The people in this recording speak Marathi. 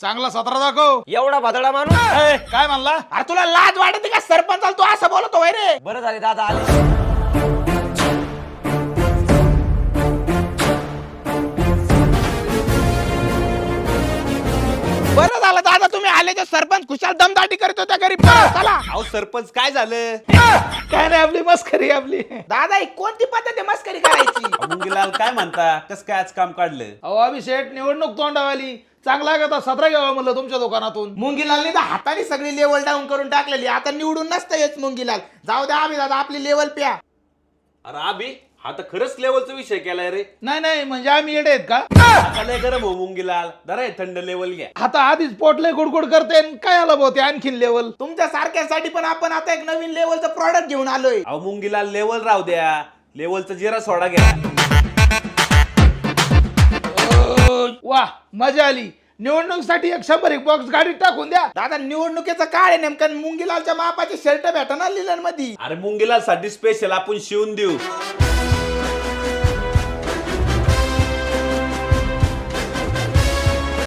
चांगला 17 दाखव. एवढा भदडा माणूस काय म्हणला? अरे तुला लाज वाटते का सरपंचाला तू असं बोलतो रे? बरं झाले दादा आले. बरं झालं दादा तुम्ही आले तर सरपंच खुशाल दमदाटी करत होत्या घरी. चला. अहो सरपंच काय झालं? काय नाही, आपली मस्करी आपली. दादा ही कोणती पद्धत आहे मस्करी करायची? मुंगीलाल काय म्हणता, कस काय आज काम काढलं? अहो अभिषेक, निवडणूक तोंडावाली चांगला का 17 घ्यावा म्हणलं तुमच्या दुकानातून. मुंगीलालने तर हाताने सगळी लेवल डाऊन करून टाकलेली. आता निवडून नसतं येत मुंगीलाल. जाऊ द्या आम्ही दादा आपली लेवल प्या. अरे अभि, हा तर खरंच लेवलचा विषय केलाय रे. नाही म्हणजे आम्ही येडे आहेत का? आता लय गरम हो मुंगीलाल, जरा हे थंड लेवल घ्या. आता आधीच पोटले गुडगुड करते आणि काय आलं भाऊ ते आणखीन लेवल. तुमच्या सारख्यासाठी पण आपण आता एक नवीन लेवलचं प्रॉडक्ट घेऊन आलोय. अहो मुंगीलाल लेवल राहू द्या, लेवलचा जिरा सोडा घ्या. वा मजा आली. निवडणुकीसाठी 100 बॉक्स गाडीत टाकून द्या. दादा निवडणुकीचं काय आहे नेमकं? मुंगीलालच्या मापाचे शर्ट भेटा ना लिलन मध्ये. अरे मुंगीलाल साठी स्पेशल आपण शिवून देऊ.